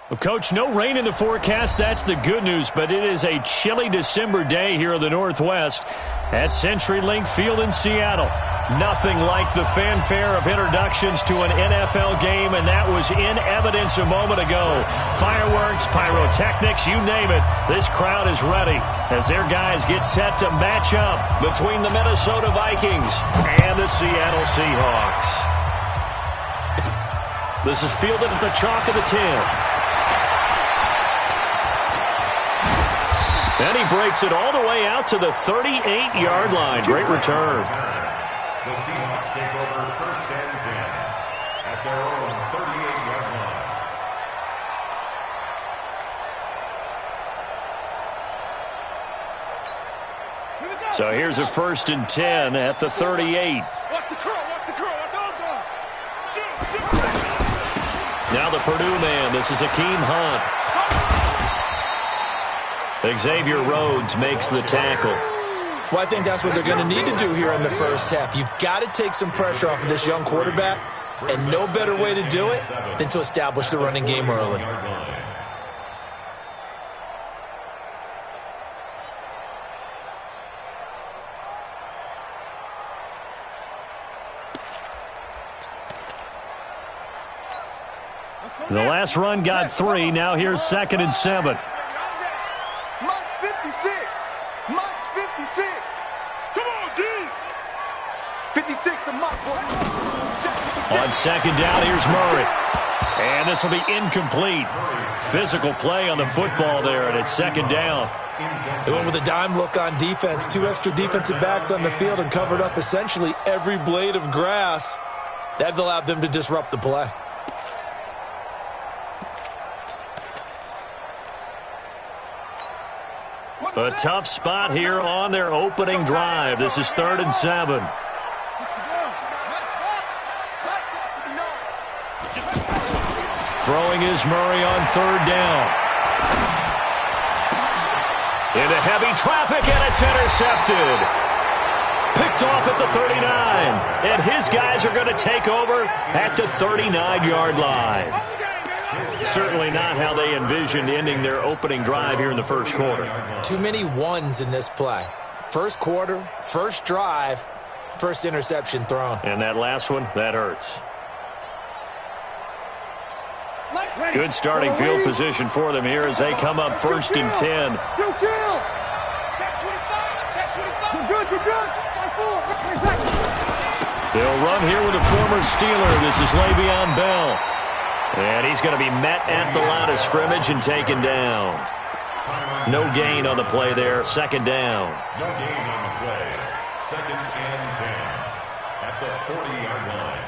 Well, Coach, no rain in the forecast. That's the good news, but it is a chilly December day here in the Northwest at CenturyLink Field in Seattle. Nothing like the fanfare of introductions to an NFL game, and that was in evidence a moment ago. Fireworks, pyrotechnics, you name it. This crowd is ready as their guys get set to match up between the Minnesota Vikings and the Seattle Seahawks. This is fielded at the chalk of the 10. And he breaks it all the way out to the 38-yard line. Great return. The Seahawks take over first and 10 at their own 38-yard line. So here's a first and 10 at the 38. Watch the curl, watch the curl, watch those guys. Now the Purdue man. This is Akeem Hunt. Xavier Rhodes makes the tackle. Well, I think that's what they're going to need to do here in the first half. You've got to take some pressure off of this young quarterback, and no better way to do it than to establish the running game early. The last run got 3. Now here's 2nd and 7. On second down, here's Murray. And this will be incomplete. Physical play on the football there, and it's second down. They went with a dime look on defense. 2 extra defensive backs on the field and covered up essentially every blade of grass. That allowed them to disrupt the play. A tough spot here on their opening drive. This is 3rd and 7. Throwing is Murray on 3rd down. Into heavy traffic, and it's intercepted. Picked off at the 39. And his guys are going to take over at the 39-yard line. Certainly not how they envisioned ending their opening drive here in the first quarter. Too many ones in this play. First quarter, first drive, first interception thrown. And that last one, that hurts. Good starting field position for them here as they come up 1st and 10. They'll run here with a former Steeler. This is Le'Veon Bell. And he's going to be met at the line of scrimmage and taken down. No gain on the play there. 2nd down. No gain on the play. 2nd and 10 at the 40-yard line.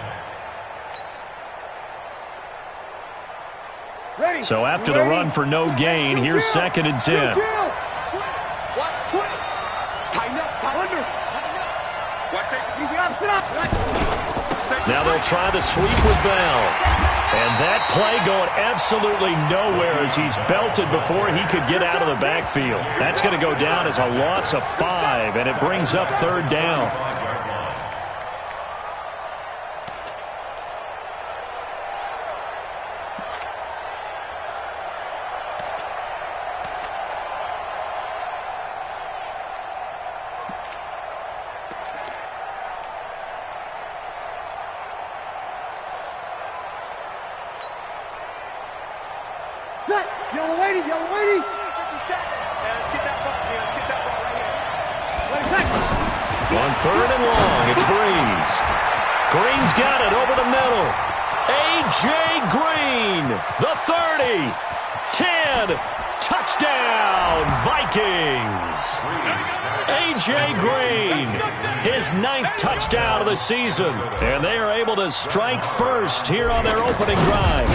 Ready. So after the run for no gain, here's 2nd and 10. Watch twins. Tighten up, tighten up. Watch it. Now they'll try the sweep with Bell. And that play going absolutely nowhere as he's belted before he could get out of the backfield. That's going to go down as a loss of 5, and it brings up 3rd down. Yellow lady. Yeah, let's get that ball. Yeah, let's get that ball right here. On 3rd and long, it's Breeze. Green's got it over the middle. A.J. Green, the 30, 10, touchdown, Vikings. A.J. Green, his 9th touchdown of the season. And they are able to strike first here on their opening drive.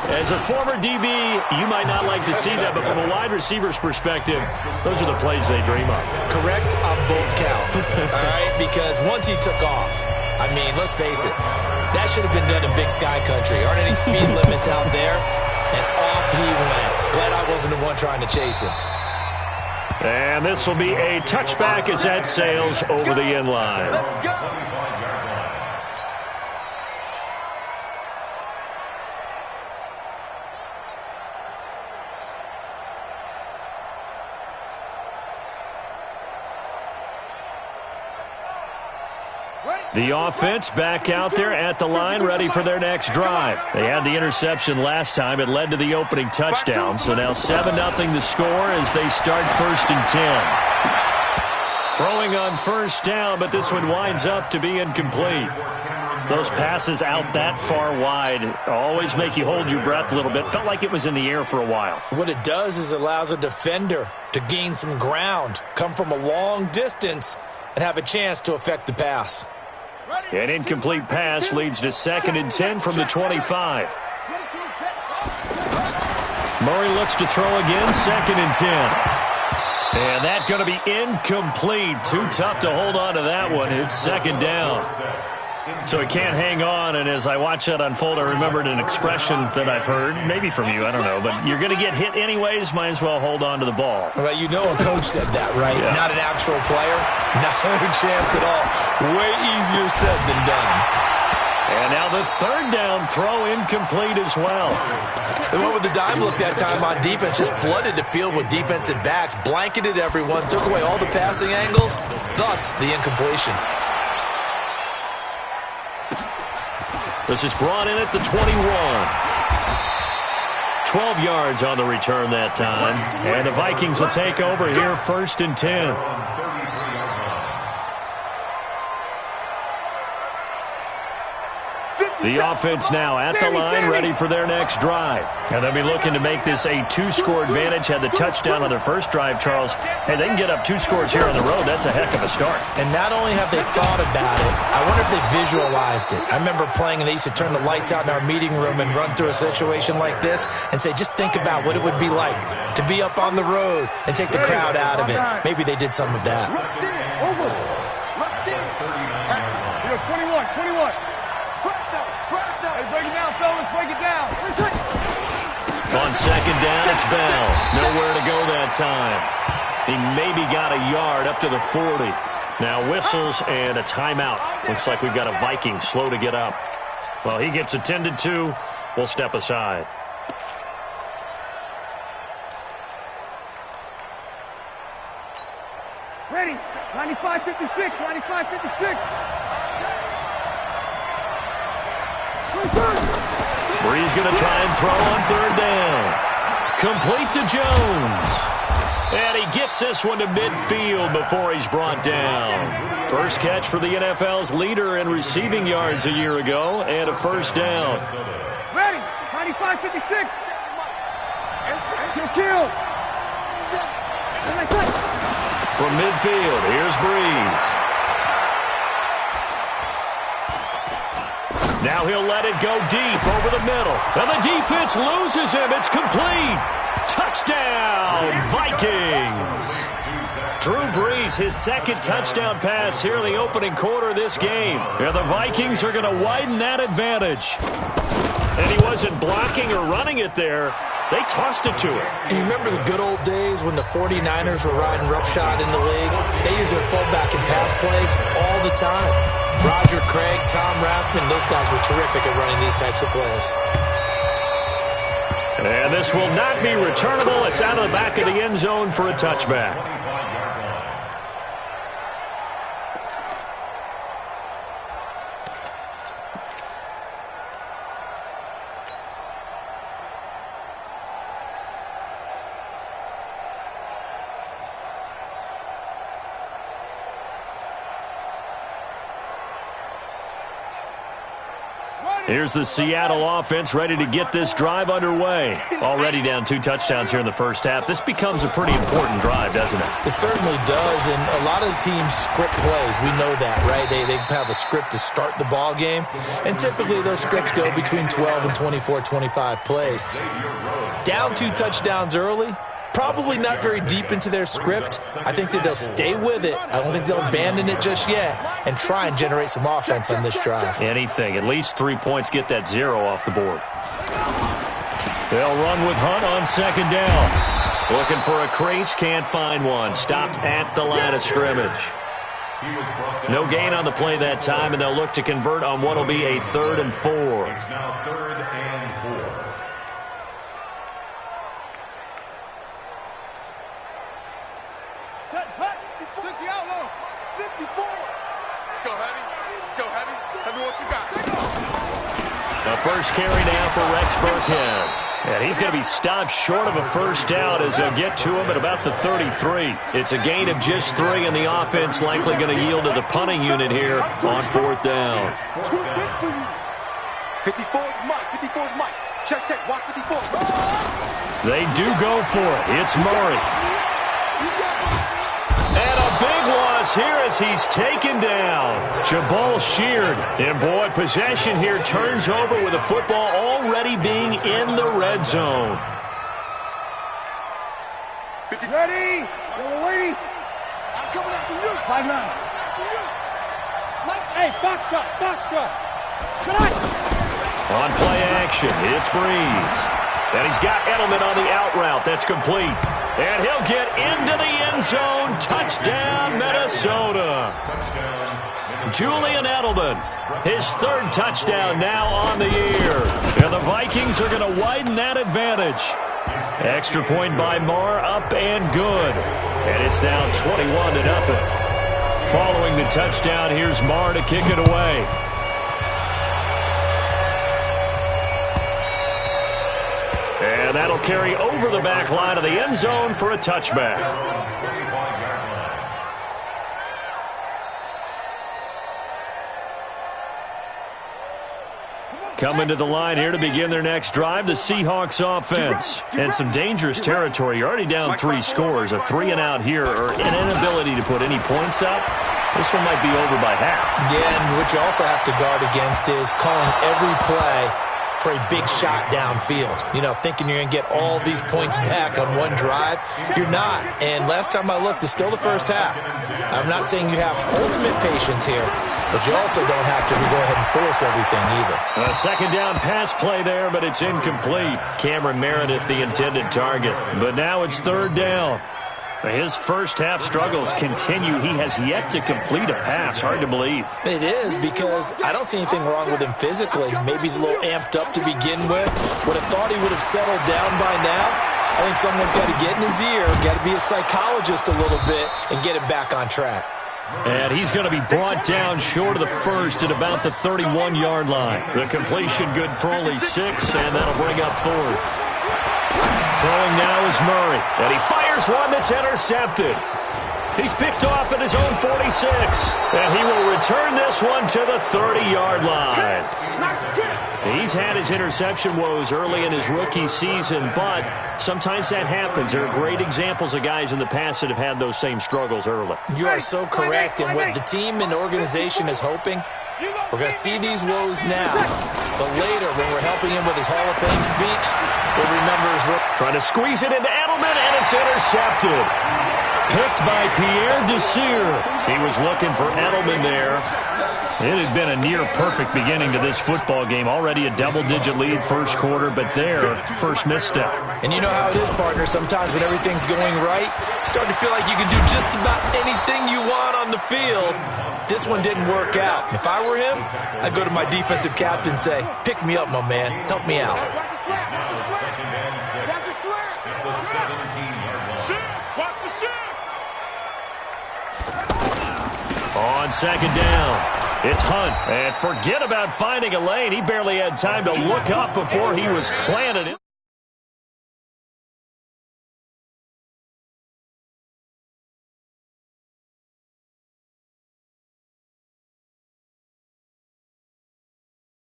As a former DB, you might not like to see that, but from a wide receiver's perspective, those are the plays they dream of. Correct on both counts, all right? Because once he took off, I mean, let's face it, that should have been done in Big Sky Country. Aren't any speed limits out there? And off he went. Glad I wasn't the one trying to chase him. And this will be a touchback as that sails over the end line. The offense back out there at the line, ready for their next drive. They had the interception last time. It led to the opening touchdown. So now 7-0 the score as they start 1st and 10. Throwing on 1st down, but this one winds up to be incomplete. Those passes out that far wide always make you hold your breath a little bit. Felt like it was in the air for a while. What it does is it allows a defender to gain some ground, come from a long distance, and have a chance to affect the pass. An incomplete pass leads to 2nd and 10 from the 25. Murray looks to throw again, 2nd and 10. And that's going to be incomplete. Too tough to hold on to that one. It's 2nd down. So he can't hang on, and as I watch that unfold, I remembered an expression that I've heard, maybe from you, I don't know, but you're going to get hit anyways, might as well hold on to the ball. Well, you know a coach said that, right? Yeah. Not an actual player. No chance at all. Way easier said than done. And now the 3rd down throw incomplete as well. The one with the dime look that time on defense just flooded the field with defensive backs, blanketed everyone, took away all the passing angles, thus the incompletion. This is brought in at the 21. 12 yards on the return that time. And the Vikings will take over here 1st and 10. The offense now at the line, ready for their next drive. And they'll be looking to make this a 2-score advantage. Had the touchdown on their first drive, Charles. Hey, they can get up 2 scores here on the road. That's a heck of a start. And not only have they thought about it, I wonder if they visualized it. I remember playing, and they used to turn the lights out in our meeting room and run through a situation like this and say, just think about what it would be like to be up on the road and take the crowd out of it. Maybe they did some of that. Over. 21. Break it down, fellas. Break it down. On 2nd down, it's Bell. Nowhere to go that time. He maybe got a yard up to the 40. Now whistles and a timeout. Looks like we've got a Viking slow to get up. Well, he gets attended to. We'll step aside. Ready. 95-56. 95-56. Bree's going to try and throw on 3rd down. Complete to Jones. And he gets this one to midfield before he's brought down. First catch for the NFL's leader in receiving yards a year ago, and a 1st down. Ready. 95-56. Kill. From midfield, here's Breeze. Now he'll let it go deep over the middle. And the defense loses him. It's complete. Touchdown, Vikings. Drew Brees, his 2nd touchdown pass here in the opening quarter of this game. And the Vikings are going to widen that advantage. And he wasn't blocking or running it there. They tossed it to him. You remember the good old days when the 49ers were riding roughshod in the league? They used their fullback in pass plays all the time. Roger Craig, Tom Rathman, those guys were terrific at running these types of plays. And this will not be returnable. It's out of the back of the end zone for a touchback. Here's the Seattle offense ready to get this drive underway. Already down 2 touchdowns here in the first half. This becomes a pretty important drive, doesn't it? It certainly does, and a lot of the teams script plays. We know that, right? They have a script to start the ball game, and typically those scripts go between 12 and 24, 25 plays. Down 2 touchdowns early, probably not very deep into their script. I think that they'll stay with it. I don't think they'll abandon it just yet and try and generate some offense on this drive. Anything. At least 3 points, get that 0 off the board. They'll run with Hunt on 2nd down. Looking for a crease, can't find one. Stopped at the line of scrimmage. No gain on the play that time, and they'll look to convert on what will be a 3rd and 4. It's now 3rd and 4. Set, hut, 60 out low, 54. Let's go, Heavy. Let's go, carry now for Rex Burkhead. And he's going to be stopped short of a first down as they'll get to him at about the 33. It's a gain of just 3, and the offense likely going to yield to the punting unit here on 4th down. 54's Mike. 54's Mike. Check, check. Watch 54. They do go for it. It's Murray. And a big loss here as he's taken down. Jabal sheared. And, boy, possession here turns over with the football already being in the red zone. Ready? You're waiting. I'm coming after you. 5-9. Hey, box truck. Tonight. On play action, it's Breeze. And he's got Edelman on the out route. That's complete. And he'll get into the end zone. Touchdown, Minnesota. Julian Edelman, his 3rd touchdown now on the year. And the Vikings are going to widen that advantage. Extra point by Marr, up and good. And it's now 21-0. Following the touchdown, here's Marr to kick it away. And that'll carry over the back line of the end zone for a touchback. Coming to the line here to begin their next drive, the Seahawks offense. And some dangerous territory. You're already down 3 scores. A 3-and-out here or an inability to put any points up. This one might be over by half. Yeah, and what you also have to guard against is calling every play for a big shot downfield. You know, thinking you're going to get all these points back on one drive. You're not. And last time I looked, it's still the first half. I'm not saying you have ultimate patience here, but you also don't have to go ahead and force everything either. A 2nd down pass play there, but it's incomplete. Cameron Meredith, the intended target. But now it's 3rd down. His first half struggles continue. He has yet to complete a pass. Hard to believe. It is, because I don't see anything wrong with him physically. Maybe he's a little amped up to begin with. Would have thought he would have settled down by now. I think someone's got to get in his ear, got to be a psychologist a little bit, and get him back on track. And he's going to be brought down short of the first at about the 31-yard line. The completion good for only 6, and that'll bring up 4th. Throwing now is Murray, and he fires one that's intercepted. He's picked off at his own 46, and he will return this one to the 30-yard line. He's had his interception woes early in his rookie season, but sometimes that happens. There are great examples of guys in the past that have had those same struggles early. You are so correct, and what the team and organization is hoping, we're going to see these woes now, but later when we're helping him with his Hall of Fame speech, we'll remember his rookie. Trying to squeeze it into Edelman, and it's intercepted. Picked by Pierre Desir. He was looking for Edelman there. It had been a near-perfect beginning to this football game. Already a double-digit lead first quarter, but there, first misstep. And you know how it is, partner. Sometimes when everything's going right, you start to feel like you can do just about anything you want on the field. This one didn't work out. If I were him, I'd go to my defensive captain and say, pick me up, my man. Help me out. On 2nd down, it's Hunt. And forget about finding a lane. He barely had time to look up before he was planted.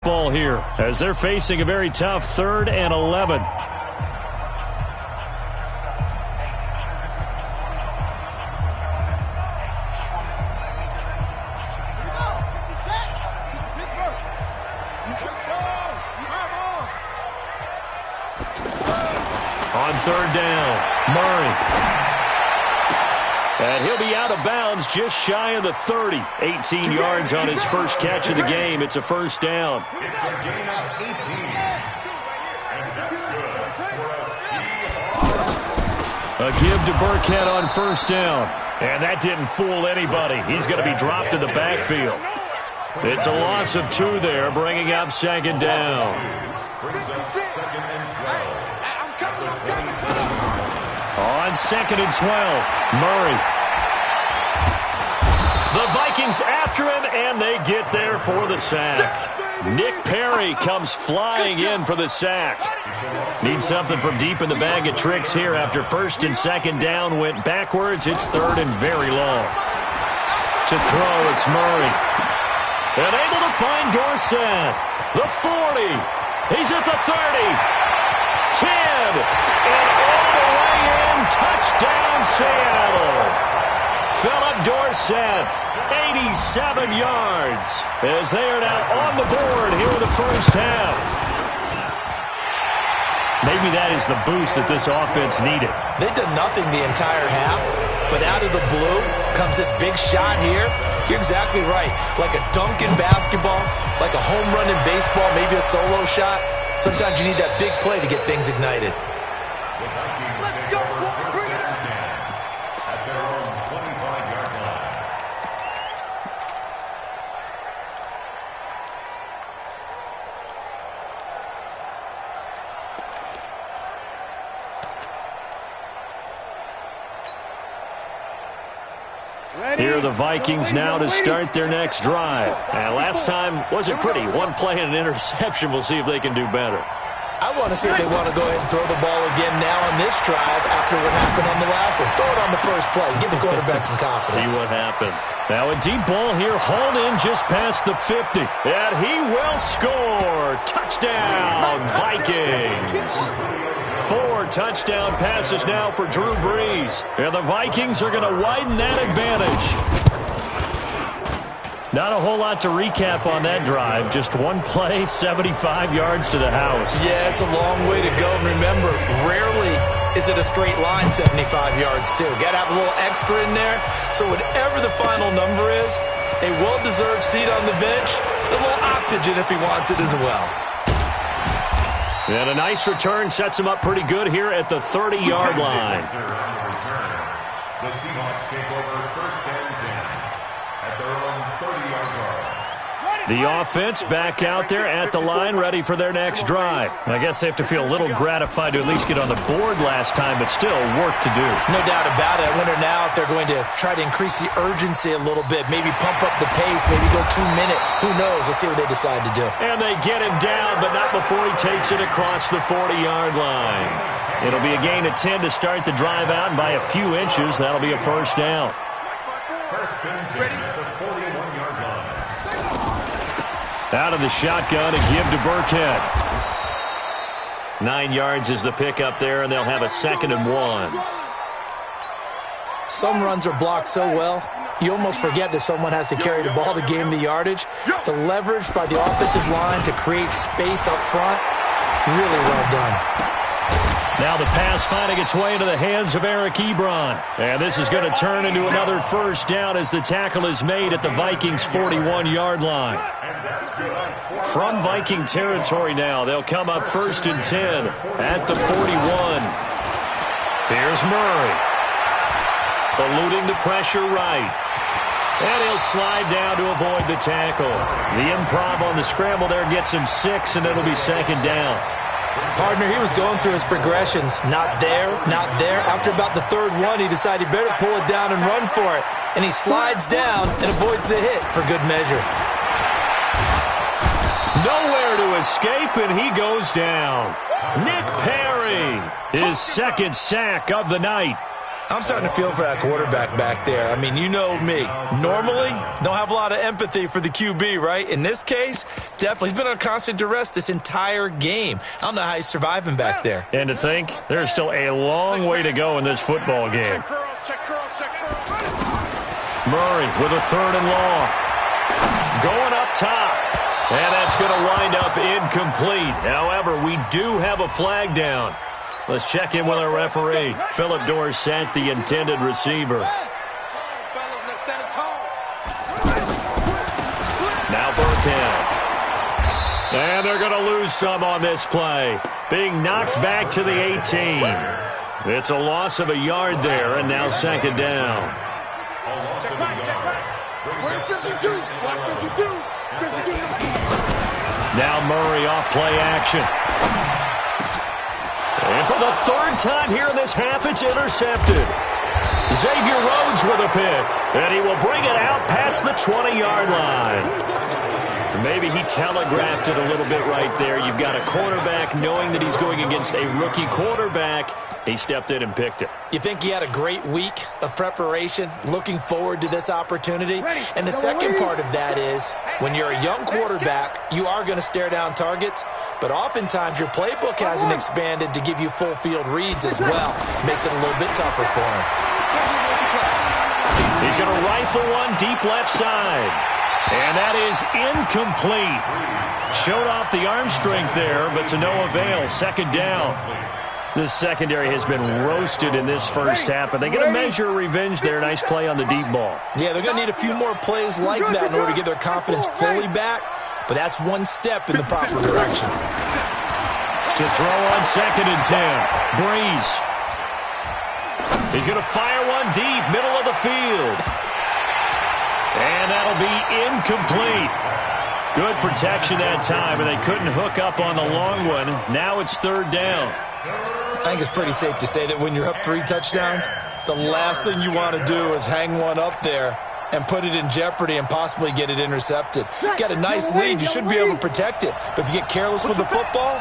Ball here as they're facing a very tough 3rd and 11. On 3rd down, Murray. And he'll be out of bounds just shy of the 30. 18 yards on his first catch of the game. It's a first down. It's a gain of 18. And that's good for a Seahawks. A give to Burkhead on first down. And that didn't fool anybody. He's going to be dropped in the backfield. It's a loss of 2 there, bringing up 2nd down. Brings up 2nd and 12. On 2nd and 12, Murray. The Vikings after him, and they get there for the sack. Nick Perry comes flying in for the sack. Needs something from deep in the bag of tricks here after first and second down went backwards. It's third and very long. To throw, it's Murray. And able to find Dorsett. The 40. He's at the 30. 10. And all the way in. Touchdown, Seattle. Philip Dorsett, 87 yards, as they are now on the board here in the first half. Maybe that is the boost that this offense needed. They've done nothing the entire half, but out of the blue comes this big shot here. You're exactly right. Like a dunk in basketball, like a home run in baseball, maybe a solo shot. Sometimes you need that big play to get things ignited. Let's go. Bring it on. At their own 25-yard line. Here are the Vikings now to start their next drive. And last time wasn't pretty. One play and an interception. We'll see if they can do better. I want to see if they want to go ahead and throw the ball again now on this drive after what happened on the last one. Throw it on the first play. Give the quarterback some confidence. See what happens. Now a deep ball here, hauled in just past the 50. And he will score. Touchdown, Vikings. 4 touchdown passes now for Drew Brees. And the Vikings are going to widen that advantage. Not a whole lot to recap on that drive. Just one play, 75 yards to the house. Yeah, it's a long way to go. And remember, rarely is it a straight line 75 yards, too. Got to have a little extra in there. So whatever the final number is, a well-deserved seat on the bench, a little oxygen if he wants it as well. And a nice return sets him up pretty good here at the 30-yard line. The Seahawks take over first and 10 at their own 30-yard line. The offense back out there at the line, ready for their next drive. I guess they have to feel a little gratified to at least get on the board last time, but still work to do. No doubt about it. I wonder now if they're going to try to increase the urgency a little bit, maybe pump up the pace, maybe go 2-minute. Who knows? Let's see what they decide to do. And they get him down, but not before he takes it across the 40-yard line. It'll be a gain of 10 to start the drive out, and by a few inches, that'll be a first down. First and 10 at the 41-yard line. Out of the shotgun and give to Burkhead. 9 yards is the pickup there, and they'll have a 2nd and 1. Some runs are blocked so well, you almost forget that someone has to carry the ball to gain the yardage. The leverage by the offensive line to create space up front, really well done. Now the pass finding its way into the hands of Eric Ebron. And this is going to turn into another first down as the tackle is made at the Vikings' 41-yard line. From Viking territory now, they'll come up first and 10 at the 41. Here's Murray. Eluding the pressure right. And he'll slide down to avoid the tackle. The improv on the scramble there gets him 6, and it'll be 2nd down. Partner, he was going through his progressions. Not there, not there. After about the 3rd one, he decided he better pull it down and run for it. And he slides down and avoids the hit for good measure. Nowhere to escape, and he goes down. Nick Perry, his 2nd sack of the night. I'm starting to feel for that quarterback back there. I mean, you know me. Normally, don't have a lot of empathy for the QB, right? In this case, definitely. He's been under constant duress this entire game. I don't know how he's surviving back there. And to think, there's still a long way to go in this football game. Murray with a 3rd and long. Going up top. And that's going to wind up incomplete. However, we do have a flag down. Let's check in with our referee. Philip Dorsett, the intended receiver. Now Burkhead. And they're going to lose some on this play. Being knocked back to the 18. It's a loss of a yard there, and now 2nd down. Now Murray off play action. And for the 3rd time here in this half, it's intercepted. Xavier Rhodes with a pick. And he will bring it out past the 20-yard line. Maybe he telegraphed it a little bit right there. You've got a quarterback knowing that he's going against a rookie quarterback. He stepped in and picked it. You think he had a great week of preparation, looking forward to this opportunity? And the second part of that is, when you're a young quarterback, you are going to stare down targets, but oftentimes your playbook hasn't expanded to give you full field reads as well. Makes it a little bit tougher for him. He's going to rifle one deep left side. And that is incomplete. Showed off the arm strength there, but to no avail. Second down. This secondary has been roasted in this first half, but they get a measure of revenge there. Nice play on the deep ball. Yeah, they're going to need a few more plays like that in order to get their confidence fully back, but that's one step in the proper direction. To throw on 2nd and 10. Breeze. He's going to fire one deep, middle of the field. And that'll be incomplete. Good protection that time, and they couldn't hook up on the long one. Now it's 3rd down. I think it's pretty safe to say that when you're up 3 touchdowns, the last thing you want to do is hang one up there and put it in jeopardy and possibly get it intercepted. Get a nice lead, you should be able to protect it. But if you get careless with the football,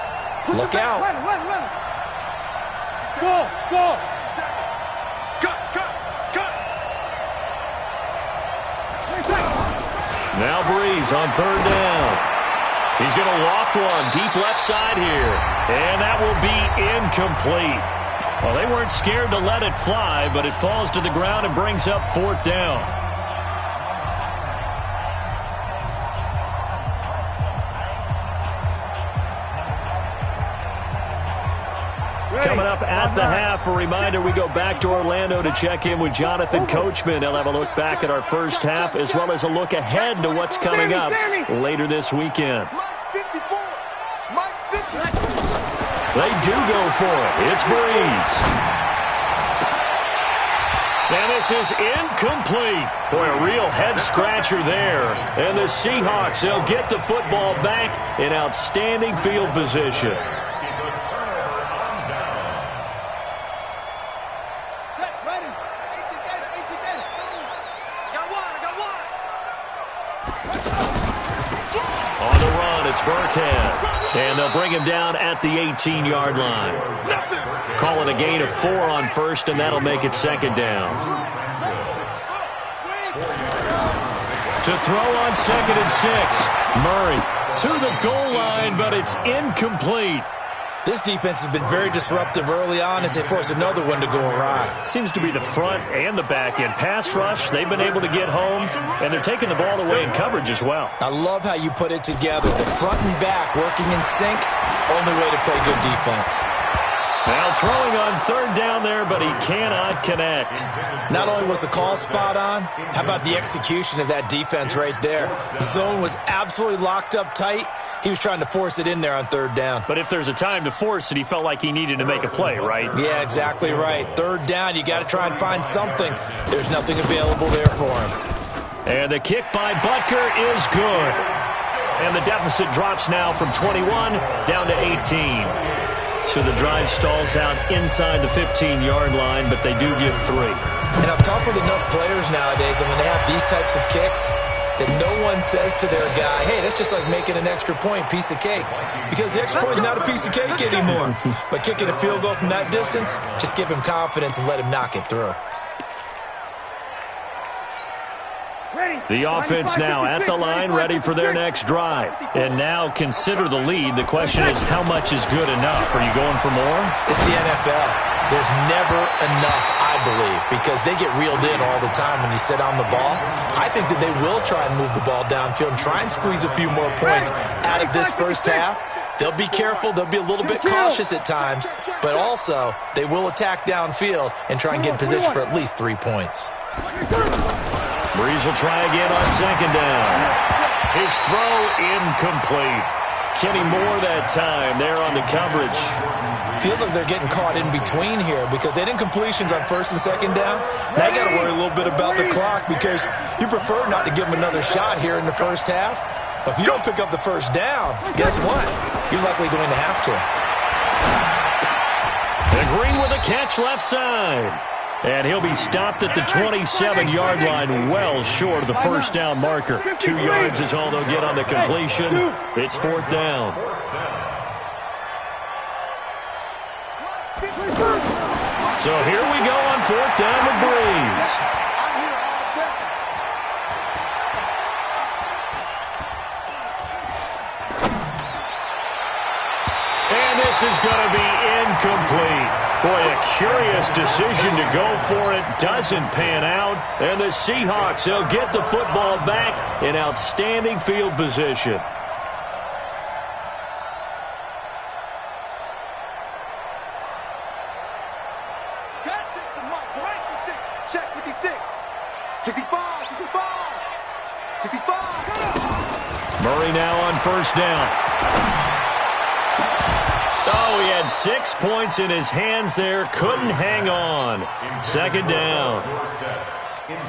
look out. Go. Now Breeze on 3rd down. He's going to loft one deep left side here. And that will be incomplete. Well, they weren't scared to let it fly, but it falls to the ground and brings up 4th down. Coming up at the half, a reminder, we go back to Orlando to check in with Jonathan Coachman. He'll have a look back at our first half as well as a look ahead to what's coming up later this weekend. They do go for it. It's Breeze. And this is incomplete. Boy, a real head-scratcher there. And the Seahawks, they'll get the football back in outstanding field position. On the run, it's Burkhead. And they'll bring him down at the 18-yard line. Call it a gain of 4 on 1st, and that'll make it 2nd down. To throw on 2nd and 6. Murray to the goal line, but it's incomplete. This defense has been very disruptive early on as they force another one to go awry. Seems to be the front and the back end. Pass rush, they've been able to get home, and they're taking the ball away in coverage as well. I love how you put it together. The front and back working in sync, only way to play good defense. Now throwing on 3rd down there, but he cannot connect. Not only was the call spot on, how about the execution of that defense right there? The zone was absolutely locked up tight. He was trying to force it in there on 3rd down. But if there's a time to force it, he felt like he needed to make a play, right? Yeah, exactly right. 3rd down, you got to try and find something. There's nothing available there for him. And the kick by Butker is good. And the deficit drops now from 21 down to 18. So the drive stalls out inside the 15-yard line, but they do give 3. And I've talked with enough players nowadays, and when they have these types of kicks, that no one says to their guy, hey, that's just like making an extra point, piece of cake. Because the extra point is not a piece of cake anymore. But kicking a field goal from that distance, just give him confidence and let him knock it through. The offense now at the line, ready for their next drive. And now consider the lead. The question is, how much is good enough? Are you going for more? It's the NFL. There's never enough, I believe, because they get reeled in all the time when you sit on the ball. I think that they will try and move the ball downfield and try and squeeze a few more points out of this first half. They'll be careful. They'll be a little bit cautious at times, but also they will attack downfield and try and get in position for at least 3 points. Breeze will try again on 2nd down. His throw incomplete. Kenny Moore that time there on the coverage. Feels like they're getting caught in between here because they had incompletions on 1st and 2nd down. Now you got to worry a little bit about the clock because you prefer not to give them another shot here in the first half. But if you don't pick up the 1st down, guess what? You're likely going to have to. And Green with a catch left side. And he'll be stopped at the 27-yard line, well short of the first down marker. 2 yards is all they'll get on the completion. It's 4th down. So here we go on 4th down with Breeze. And this is going to be incomplete. Boy, a curious decision to go for it. Doesn't pan out. And the Seahawks, they'll get the football back in outstanding field position. Check 56. 65. 65. Murray now on first down. Oh, he had 6 points in his hands there. Couldn't hang on. 2nd down.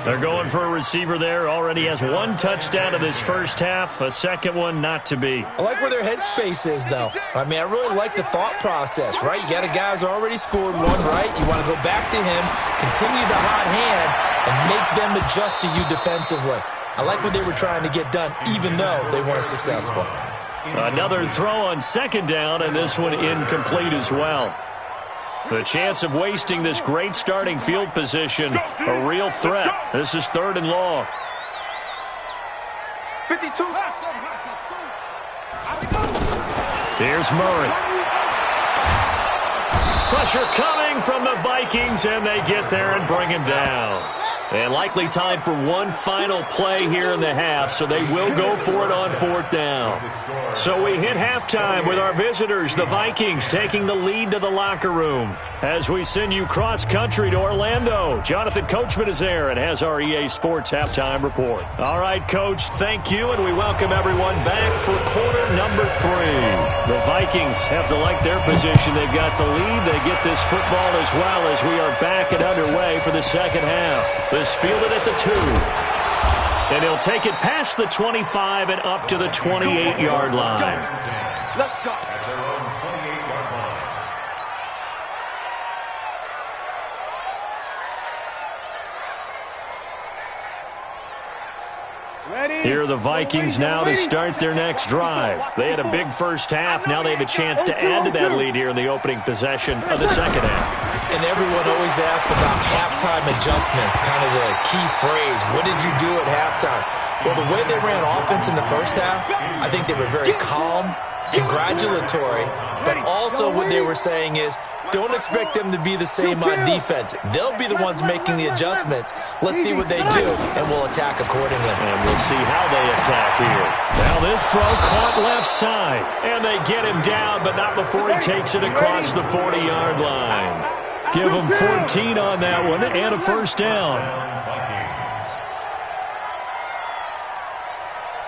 They're going for a receiver there. Already has 1 touchdown in this first half. A second one not to be. I like where their headspace is, though. I mean, I really like the thought process, right? You got a guy who's already scored one, right? You want to go back to him, continue the hot hand, and make them adjust to you defensively. I like what they were trying to get done, even though they weren't successful. Another throw on 2nd down, and this one incomplete as well. The chance of wasting this great starting field position, a real threat. This is 3rd and long. 52. Here's Murray. Pressure coming from the Vikings, and they get there and bring him down. And likely time for one final play here in the half, so they will go for it on 4th down. So we hit halftime with our visitors, the Vikings, taking the lead to the locker room. As we send you cross-country to Orlando, Jonathan Coachman is there and has our EA Sports halftime report. All right, Coach, thank you, and we welcome everyone back for quarter number 3. The Vikings have to like their position. They've got the lead. They get this football as well as we are back and underway for the second half. This fielded at the 2. And he'll take it past the 25 and up to the 28-yard line. Let's go. At their own 28-yard line. Here are the Vikings now to start their next drive. They had a big first half. Now they have a chance to add to that lead here in the opening possession of the second half. And everyone always asks about halftime adjustments, kind of the key phrase. What did you do at halftime? Well, the way they ran offense in the first half, I think they were very calm, congratulatory, but also what they were saying is, don't expect them to be the same on defense. They'll be the ones making the adjustments. Let's see what they do, and we'll attack accordingly. And we'll see how they attack here. Now this throw caught left side, and they get him down, but not before he takes it across the 40-yard line. Give him 14 on that one, and a first down.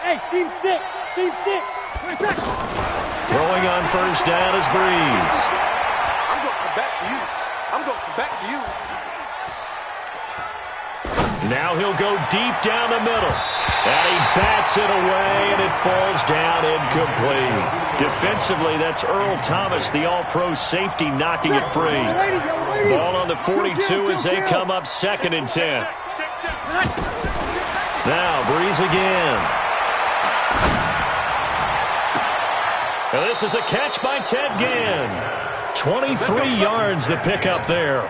Hey, team 6. Team 6. Throwing on first down is Breeze. I'm going to come back to you. I'm going to come back to you. Now he'll go deep down the middle. And he bats it away, and it falls down incomplete. Defensively, that's Earl Thomas, the all-pro safety, knocking it free. Ball on the 42 as they come up 2nd and 10. Now Breeze again. Now this is a catch by Ted Ginn. 23 yards the pickup there.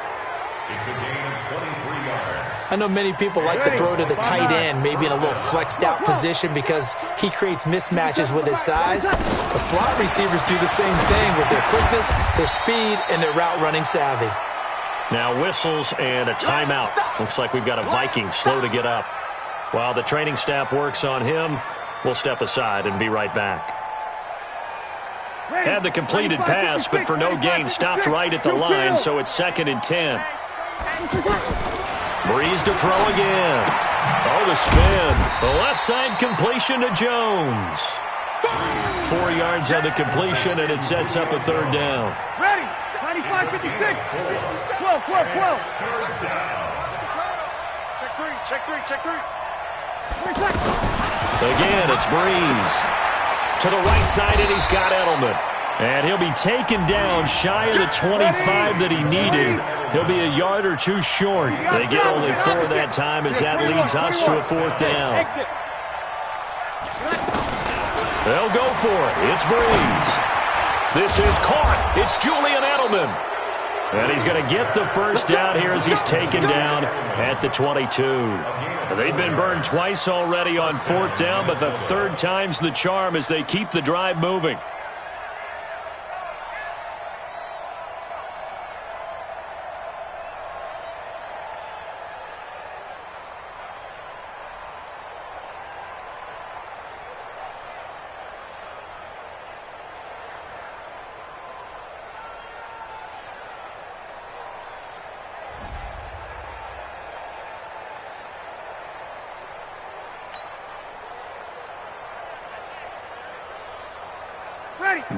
It's a gain of 23 yards. I know many people like to throw to the tight end, maybe in a little flexed out position because he creates mismatches with his size. The slot receivers do the same thing with their quickness, their speed, and their route running savvy. Now whistles and a timeout. Looks like we've got a Viking slow to get up. While the training staff works on him, we'll step aside and be right back. Had the completed pass, but for no gain, stopped right at the line, so it's 2nd and 10. Breeze to throw again. Oh, the spin. The left side completion to Jones. 4 yards on the completion, and it sets up a 3rd down. Ready. 95, 56. 12. Check three. Again, it's Breeze. To the right side, and he's got Edelman. And he'll be taken down shy of the 25 that he needed. He'll be a yard or two short. They get only 4 that time as that leads us to a 4th down. They'll go for it. It's Breeze. This is caught. It's Julian Edelman. And he's going to get the first down here as he's taken down at the 22. They've been burned twice already on 4th down, but the 3rd time's the charm as they keep the drive moving.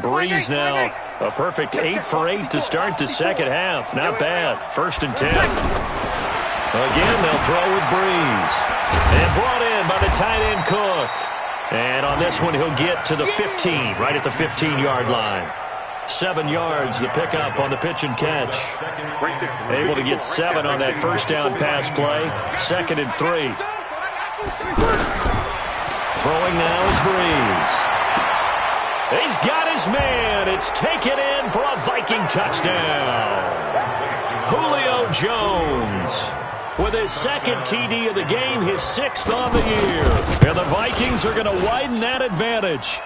Breeze now, a perfect 8 for 8 to start the second half. Not bad. 1st and 10. Again, they'll throw with Breeze. And brought in by the tight end Cook. And on this one, he'll get to the 15, right at the 15-yard line. 7 yards, the pickup on the pitch and catch. Able to get 7 on that 1st down pass play. 2nd and 3. Throwing now is Breeze. He's got his man. It's taken in for a Viking touchdown. Julio Jones with his 2nd TD of the game, his 6th on the year. And the Vikings are going to widen that advantage.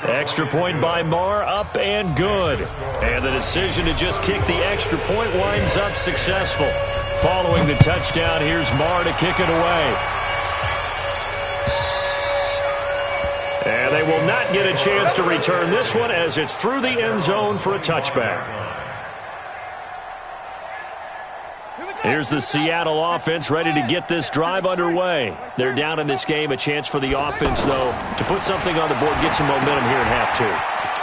Extra point by Marr, up and good. And the decision to just kick the extra point winds up successful. Following the touchdown, here's Marr to kick it away. And they will not get a chance to return this one as it's through the end zone for a touchback. Here's the Seattle offense ready to get this drive underway. They're down in this game. A chance for the offense, though, to put something on the board, get some momentum here in half 2.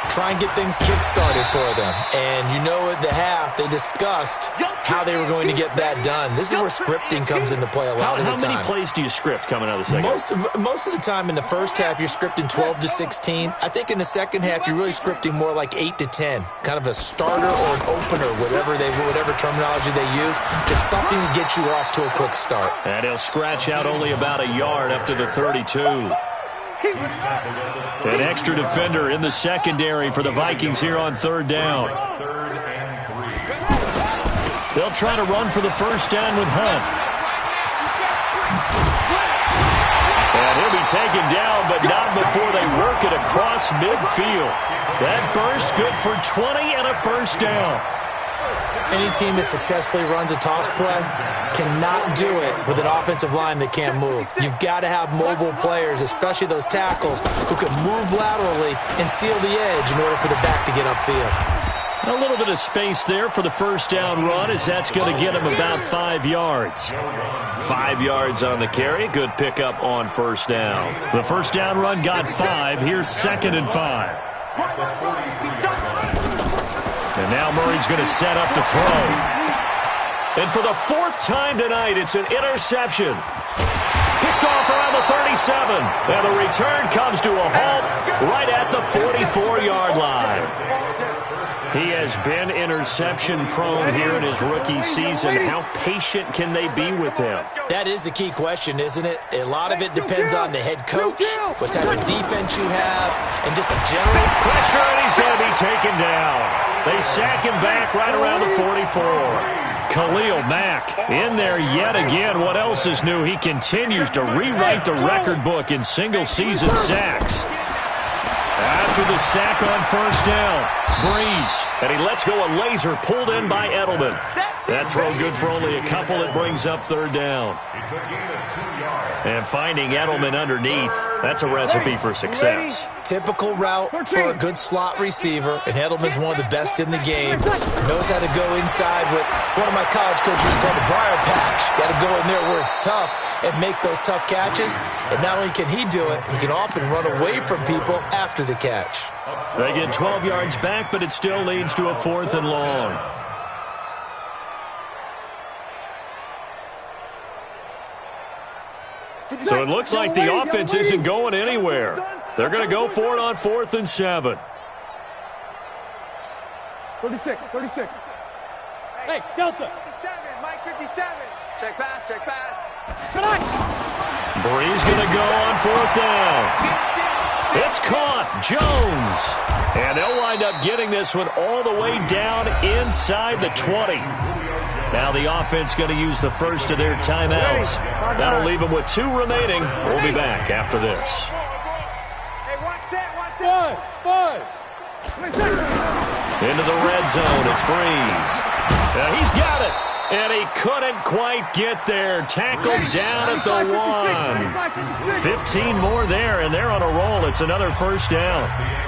Try and get things kick-started for them. And you know at the half, they discussed how they were going to get that done. This is where scripting comes into play a lot of the time. How many plays do you script coming out of the second half? Most of the time in the first half, you're scripting 12 to 16. I think in the second half, you're really scripting more like 8 to 10. Kind of a starter or an opener, whatever terminology they use. Just something to get you off to a quick start. And he'll scratch out only about a yard up to the 32. An extra defender in the secondary for the Vikings here on 3rd down. They'll try to run for the 1st down with Hunt. And he'll be taken down, but not before they work it across midfield. That burst good for 20 and a 1st down. Any team that successfully runs a toss play cannot do it with an offensive line that can't move. You've got to have mobile players, especially those tackles, who can move laterally and seal the edge in order for the back to get upfield. A little bit of space there for the 1st down run as that's going to get him about 5 yards. 5 yards on the carry. Good pickup on 1st down. The 1st down run got 5. Here's 2nd and 5. And now Murray's going to set up to throw. And for the 4th time tonight, it's an interception. Picked off around the 37. And the return comes to a halt right at the 44-yard line. He has been interception-prone here in his rookie season. How patient can they be with him? That is the key question, isn't it? A lot of it depends on the head coach, what type of defense you have, and just a general pressure, and he's going to be taken down. They sack him back right around the 44. Khalil Mack in there yet again. What else is new? He continues to rewrite the record book in single-season sacks. After the sack on 1st down, Breeze, and he lets go a laser pulled in by Edelman. That throw good for only a couple. It brings up 3rd down. And finding Edelman underneath, that's a recipe for success. Typical route for a good slot receiver, and Edelman's one of the best in the game. Knows how to go inside what one of my college coaches called the briar patch. Got to go in there where it's tough and make those tough catches. And not only can he do it, he can often run away from people after the catch. They get 12 yards back, but it still leads to a 4th and long. So it looks like the offense isn't going anywhere. They're going to go for it on 4th and 7. 36. Hey, Delta. 57, Mike 57. Check pass. Bree's going to go on 4th down. It's caught. Jones. And they'll wind up getting this one all the way down inside the 20. Now the offense going to use the first of their timeouts. That'll leave them with 2 remaining. We'll be back after this. Hey, one set. Into the red zone. It's Breeze. He's got it. And he couldn't quite get there. Tackled down at the 1. 15 more there, and they're on a roll. It's another first down.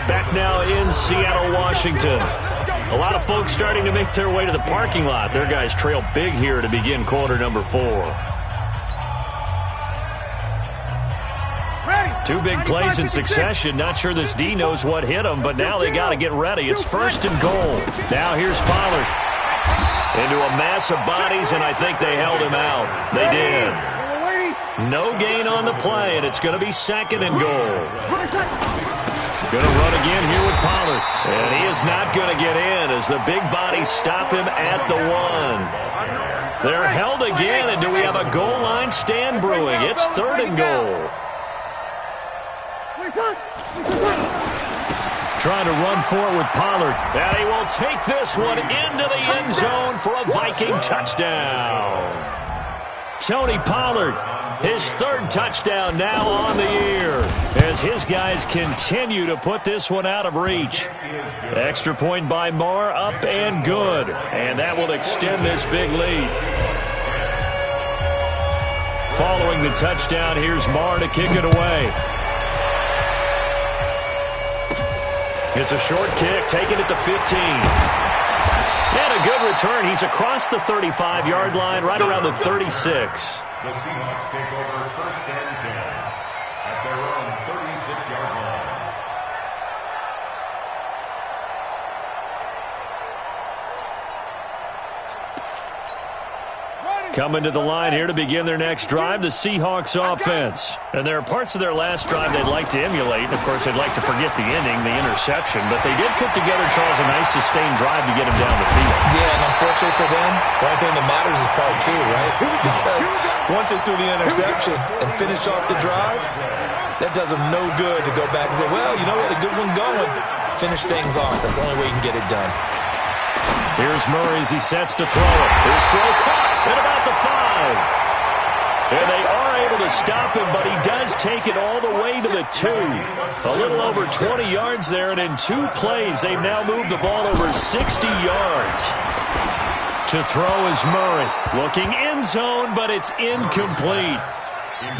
Back now in Seattle, Washington. A lot of folks starting to make their way to the parking lot. Their guys trail big here to begin quarter number 4. 2 big plays in succession. Not sure this D knows what hit him, but now they got to get ready. It's 1st and goal. Now here's Pollard. Into a mass of bodies, and I think they held him out. They did. No gain on the play, and it's going to be 2nd and goal. Going to run again here with Pollard. And he is not going to get in as the big bodies stop him at the 1. They're held again, and do we have a goal line stand brewing? It's 3rd and goal. Trying to run for it with Pollard. And he will take this one into the end zone for a Viking touchdown. Tony Pollard, his 3rd touchdown now on the year as his guys continue to put this one out of reach. Extra point by Marr, up and good. And that will extend this big lead. Following the touchdown, here's Marr to kick it away. It's a short kick, taking it to 15. And a good return. He's across the 35-yard line, right around the 36. The Seahawks take over 1st and 10 at their own 36-yard line. Coming to the line here to begin their next drive, the Seahawks offense. And there are parts of their last drive they'd like to emulate. Of course, they'd like to forget the ending, the interception. But they did put together, Charles, a nice sustained drive to get him down the field. Yeah, and unfortunately for them, the only thing that matters is part 2, right? Because once they threw the interception and finished off the drive, that does them no good to go back and say, well, you know what, a good one going. Finish things off. That's the only way you can get it done. Here's Murray as he sets to throw it. His throw caught at about the 5. And they are able to stop him, but he does take it all the way to the 2. A little over 20 yards there, and in 2 plays, they've now moved the ball over 60 yards. To throw is Murray. Looking end zone, but it's incomplete.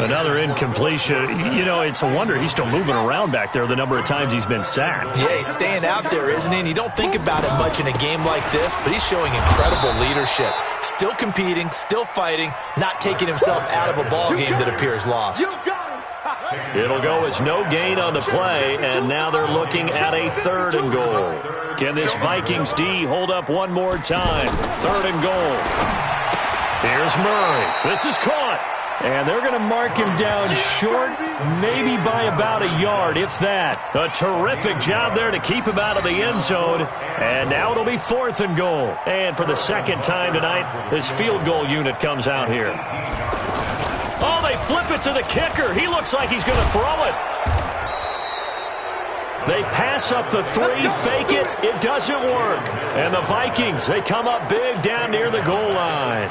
Another incompletion. You know, it's a wonder he's still moving around back there the number of times he's been sacked. Yeah, he's staying out there, isn't he? And you don't think about it much in a game like this, but he's showing incredible leadership. Still competing, still fighting, not taking himself out of a ball game that appears lost. It'll go as no gain on the play, and now they're looking at a 3rd and goal. Can this Vikings D hold up one more time? 3rd and goal. Here's Murray. This is caught. And they're going to mark him down short, maybe by about a yard, if that. A terrific job there to keep him out of the end zone. And now it'll be 4th and goal. And for the 2nd time tonight, this field goal unit comes out here. Oh, they flip it to the kicker. He looks like he's going to throw it. They pass up the 3, fake it. It doesn't work. And the Vikings, they come up big down near the goal line.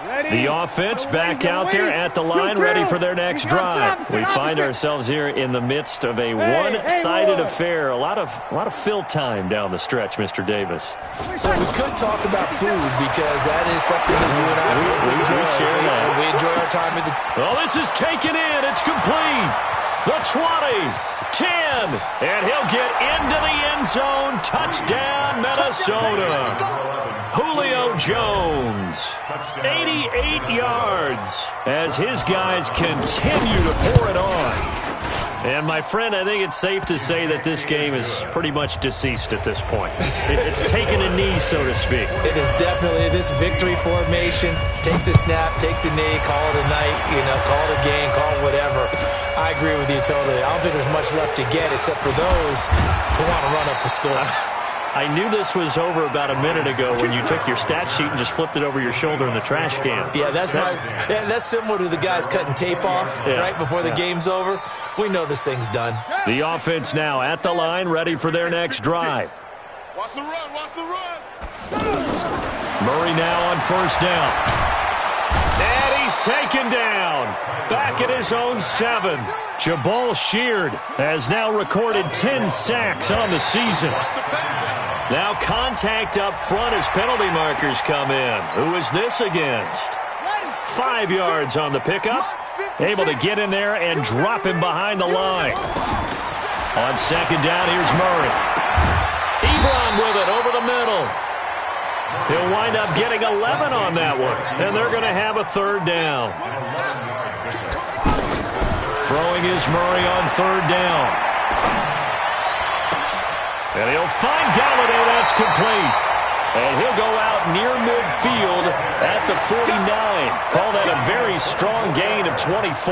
The offense back out there at the line, ready for their next drive. We find ourselves here in the midst of a one-sided affair. A lot of fill time down the stretch, Mr. Davis. So we could talk about food because that is something that you and I we share that. We enjoy our time at the Well, this is taken in. It's complete. The 20, 10, and he'll get into the end zone. Touchdown, Minnesota. Julio Jones, 88 yards as his guys continue to pour it on. And, my friend, I think it's safe to say that this game is pretty much deceased at this point. It's taken a knee, so to speak. It is definitely this victory formation. Take the snap, take the knee, call it a night, call it a game, call it whatever. I agree with you totally. I don't think there's much left to get except for those who want to run up the score. I knew this was over about a minute ago when you took your stat sheet and just flipped it over your shoulder in the trash can. Yeah, that's similar to the guys cutting tape off right before the game's over. We know this thing's done. The offense now at the line, ready for their next drive. Watch the run, watch the run. Murray now on first down. And he's taken down. Back at his own 7. Jabal Sheard has now recorded 10 sacks on the season. Now contact up front as penalty markers come in. Who is this against? 5 yards on the pickup. Able to get in there and drop him behind the line. On second down, here's Murray. Ebron with it over the middle. He'll wind up getting 11 on that one. And they're going to have a third down. Throwing is Murray on third down. And he'll find Galladay. That's complete. And he'll go out near midfield at the 49. Call that a very strong gain of 24.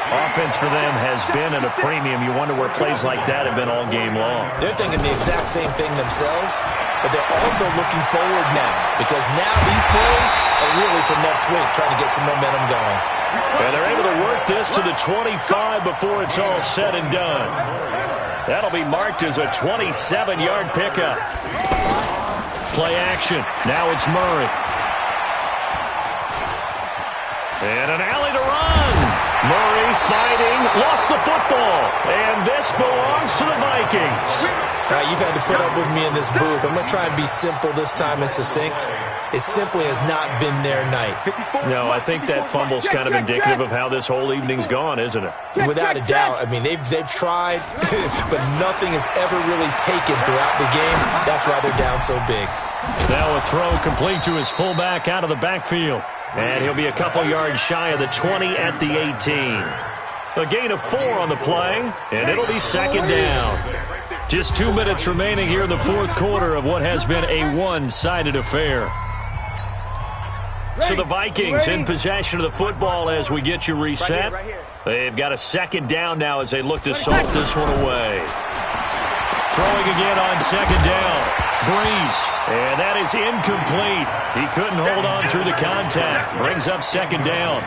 Offense for them has been at a premium. You wonder where plays like that have been all game long. They're thinking the exact same thing themselves, but they're also looking forward now because now these plays are really for next week, trying to get some momentum going. And they're able to work this to the 25 before it's all said and done. That'll be marked as a 27-yard pickup. Play action. Now it's Murray. And an alley to run. Murray fighting, lost the football. And this belongs to the Vikings. You've had to put up with me in this booth. I'm going to try and be simple this time and succinct. It simply has not been their night. No, I think that fumble's kind of indicative of how this whole evening's gone, isn't it? Without a doubt. I mean, they've tried, but nothing has ever really taken throughout the game. That's why they're down so big. Now a throw complete to his fullback out of the backfield. And he'll be a couple yards shy of the 20 at the 18. A gain of 4 on the play, and it'll be second down. Just 2 minutes remaining here in the fourth quarter of what has been a one-sided affair. So the Vikings in possession of the football as we get you reset. They've got a second down now as they look to salt this one away. Throwing again on second down. Breeze, and that is incomplete. He couldn't hold on through the contact. Brings up second down.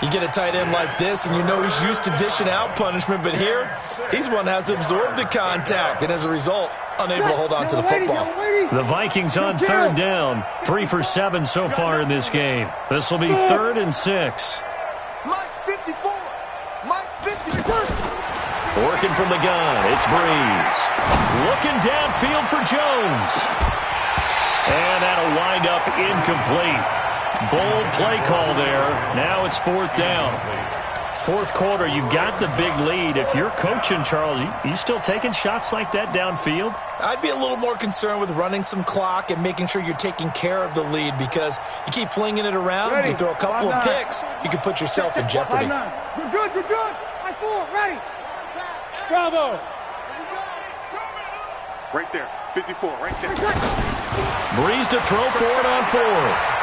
You get a tight end like this, and you know he's used to dishing out punishment, but here, he's one that has to absorb the contact, and as a result, unable to hold on to the football. The Vikings on third down, 3 for 7 so far in this game. This will be 3rd and 6. Mike's 54. Mike's 54. Working from the gun, it's Breeze. Looking downfield for Jones. And that'll wind up incomplete. Bold play call there. Now it's 4th down. Fourth quarter, you've got the big lead. If you're coaching, Charles, you still taking shots like that downfield? I'd be a little more concerned with running some clock and making sure you're taking care of the lead because you keep flinging it around, you throw a couple of picks, you can put yourself in jeopardy. You're good, you're good. 5-4, ready. Bravo. Right there, 54, right there. Breeze to throw for it on 4th.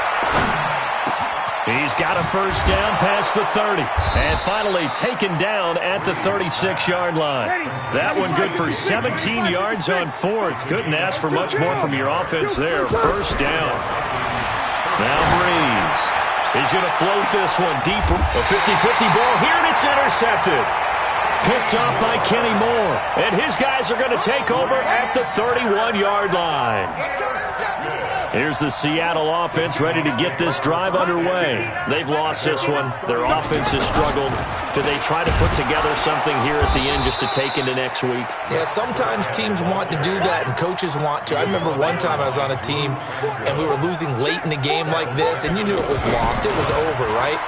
He's got a first down past the 30. And finally taken down at the 36-yard line. That one good for 17 yards on 4th. Couldn't ask for much more from your offense there. First down. Now Breeze. He's going to float this one deeper. A 50-50 ball here, and it's intercepted. Picked up by Kenny Moore. And his guys are going to take over at the 31-yard line. Here's the Seattle offense ready to get this drive underway. They've lost this one. Their offense has struggled. Do they try to put together something here at the end just to take into next week? Yeah, sometimes teams want to do that and coaches want to. I remember one time I was on a team and we were losing late in the game like this and you knew it was lost. It was over, right?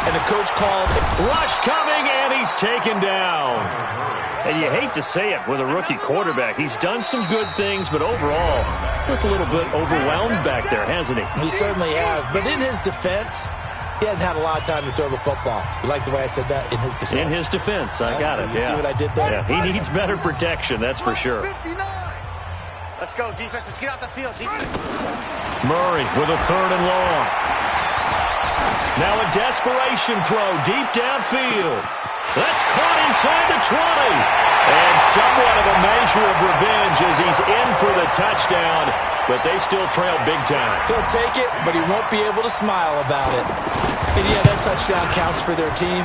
And the coach called. Rush coming and he's taken down. And you hate to say it with a rookie quarterback. He's done some good things, but overall, looked a little bit overwhelmed back there, hasn't he? He certainly has. But in his defense, he hadn't had a lot of time to throw the football. You like the way I said that? In his defense. In his defense, I got it. You see what I did there? Yeah, he needs better protection, that's for sure. Let's go, defense. Let's get out the field. Murray with a 3rd and long. Now a desperation throw deep downfield. That's caught inside the 20. And somewhat of a measure of revenge as he's in for the touchdown, but they still trail big time. He'll take it, but he won't be able to smile about it. And yeah, that touchdown counts for their team,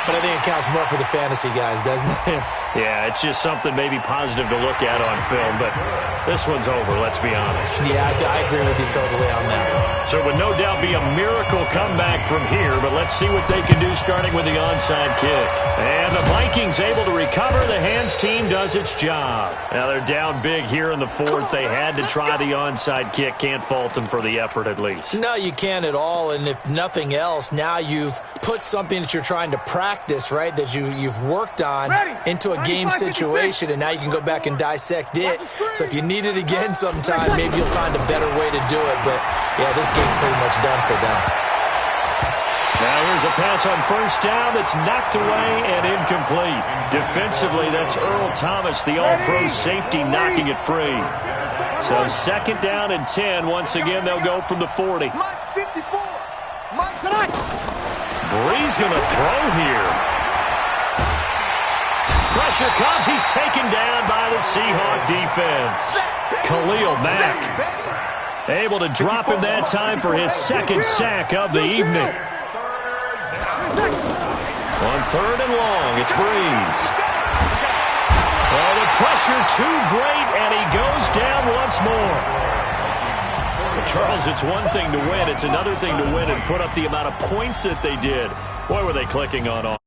but I think it counts more for the fantasy guys, doesn't it? Yeah, it's just something maybe positive to look at on film, but this one's over, let's be honest. Yeah, I agree with you totally on that one. So it would no doubt be a miracle comeback from here, but let's see what they can do starting with the onside kick. And the Vikings able to recover. The hands team does its job. Now they're down big here in the 4th. They had to try the onside kick. Can't fault them for the effort at least. No, you can't at all, and if nothing else, now you've put something that you're trying to practice, right, that you've worked on into a game situation, and now you can go back and dissect it. So if you need it again sometime, maybe you'll find a better way to do it. But, yeah, this game's pretty much done for them. Now here's a pass on 1st down that's knocked away and incomplete. Defensively, that's Earl Thomas, the all-pro safety, knocking it free. So 2nd down and 10. Once again, they'll go from the 40. Mike's 54. Mike tonight. Bree's going to throw here. Pressure comes. He's taken down by the Seahawk defense. Khalil Mack able to drop him that time for his 2nd sack of the evening. On 3rd and long, it's Breeze. Well, the pressure too great, and he goes down once more. But Charles, it's one thing to win. It's another thing to win and put up the amount of points that they did. Boy, were they clicking on all.